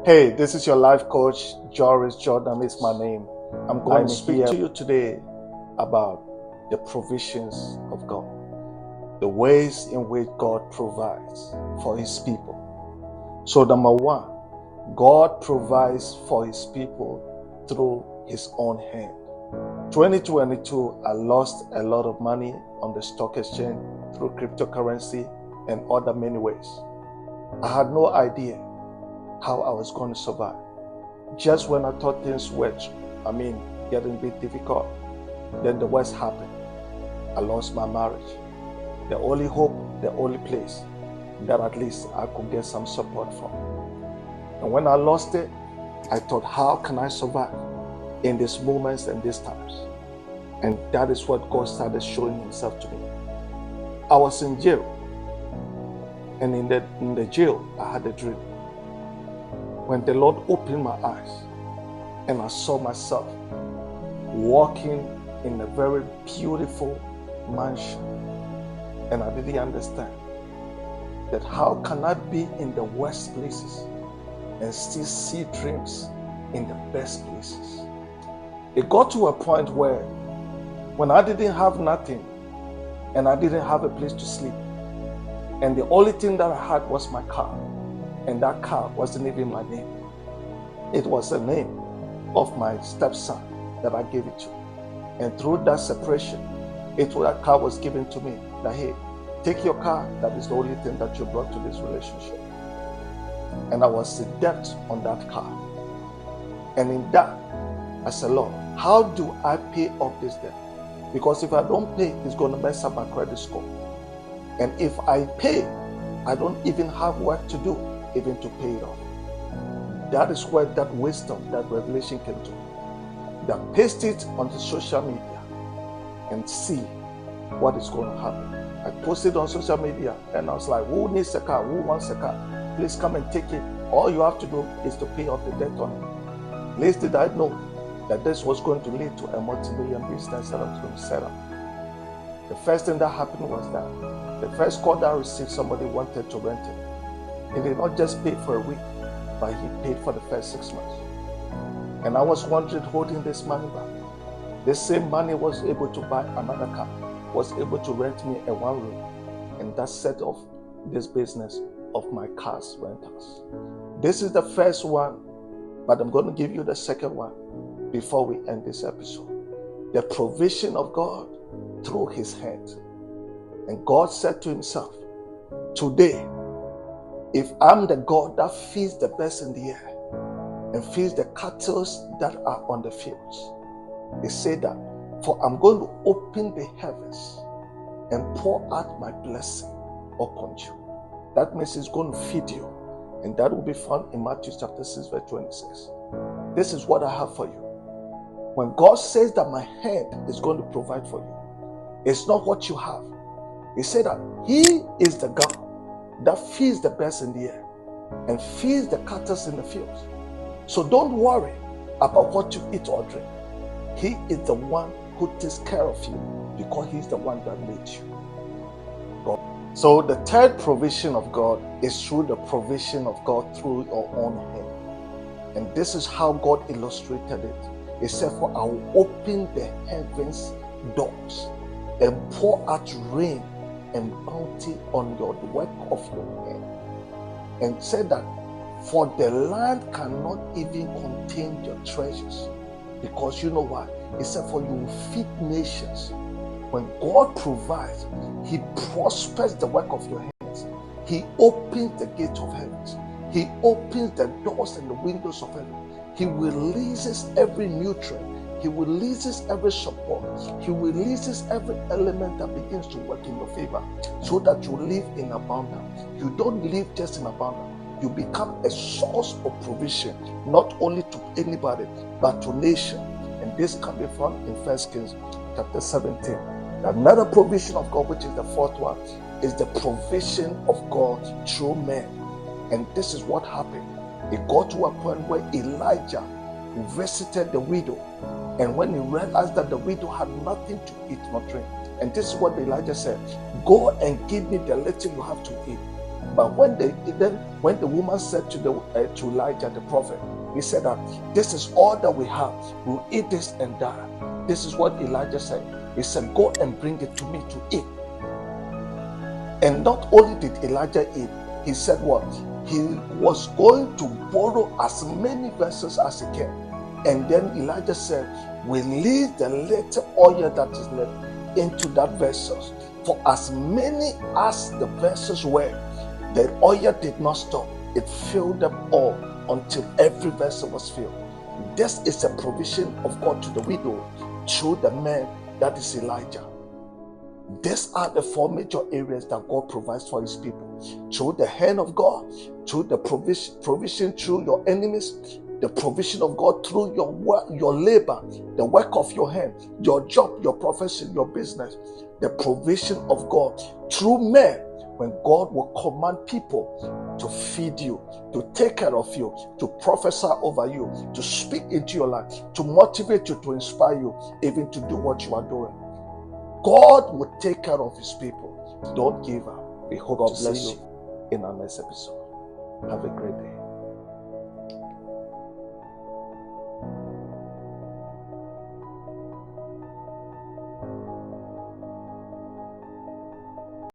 Hey, this is your life coach, Joris Jordan is my name. I'm going to speak to you today about the provisions of God, the ways in which God provides for His people. So number one, God provides for His people through His own hand. 2022, I lost a lot of money on the stock exchange through cryptocurrency and other many ways. I had no idea how I was going to survive. Just when I thought things were, getting a bit difficult, then the worst happened. I lost my marriage. The only hope, the only place that at least I could get some support from. And when I lost it, I thought, how can I survive in these moments and these times? And that is what God started showing Himself to me. I was in jail. And in the jail, I had a dream. When the Lord opened my eyes and I saw myself walking in a very beautiful mansion, and I didn't understand that how can I be in the worst places and still see dreams in the best places. It got to a point where when I didn't have nothing and I didn't have a place to sleep, and the only thing that I had was my car, and that car wasn't even my name. It was the name of my stepson that I gave it to. And through that separation, that car was given to me. That, hey, take your car. That is the only thing that you brought to this relationship. And I was in debt on that car. And in that, I said, Lord, how do I pay off this debt? Because if I don't pay, it's going to mess up my credit score. And if I pay, I don't even have work to do even to pay it off. That is where that wisdom, that revelation came to me. That paste it on the social media and see what is going to happen. I posted on social media and I was like, who needs a car? Who wants a car? Please come and take it. All you have to do is to pay off the debt on it. Least did I know that this was going to lead to a multi-million business that I was going to set up. The first thing that happened was that the first call that I received, somebody wanted to rent it. He did not just pay for a week, but he paid for the first 6 months. And I was wondering, holding this money back. This same money was able to buy another car, was able to rent me a one room. And that set off this business of my cars rentals. This is the first one, but I'm going to give you the second one before we end this episode. The provision of God through His hand. And God said to Himself, today, if I'm the God that feeds the birds in the air and feeds the cattle that are on the fields, He said that, for I'm going to open the heavens and pour out my blessing upon you. That means He's going to feed you. And that will be found in Matthew chapter 6, verse 26. This is what I have for you. When God says that my hand is going to provide for you, it's not what you have. He said that He is the God that feeds the birds in the air and feeds the cattle in the fields. So don't worry about what you eat or drink. He is the one who takes care of you because He's the one that made you. God. So the third provision of God is through the provision of God through your own hand. And this is how God illustrated it. He said, for I will open the heavens doors and pour out rain and bounty on your work of your hand. And said that, for the land cannot even contain your treasures. Because you know why? He said, for you will feed nations. When God provides, He prospers the work of your hands. He opens the gate of heavens. He opens the doors and the windows of heaven. He releases every nutrient. He releases every support. He releases every element that begins to work in your favor so that you live in abundance. You don't live just in abundance. You become a source of provision, not only to anybody, but to nation. And this can be found in 1 Kings chapter 17. Another provision of God, which is the fourth one, is the provision of God through men. And this is what happened. It got to a point where Elijah visited the widow. And when he realized that the widow had nothing to eat nor drink, and this is what Elijah said, go and give me the little you have to eat. But when the woman said to Elijah the prophet, he said that this is all that we have. We'll eat this and die. This is what Elijah said. He said, go and bring it to me to eat. And not only did Elijah eat, he said what? He was going to borrow as many vessels as he can. And then Elijah said, release the little oil that is left into that vessel. For as many as the vessels were, the oil did not stop. It filled them all until every vessel was filled. This is a provision of God to the widow through the man that is Elijah. These are the four major areas that God provides for his people. Through the hand of God, through the provision through your enemies, the provision of God through your work, your labor, the work of your hand, your job, your profession, your business, the provision of God through men, when God will command people to feed you, to take care of you, to prophesy over you, to speak into your life, to motivate you, to inspire you, even to do what you are doing. God will take care of his people. Don't give up. We hope to see you in our next episode. Have a great day.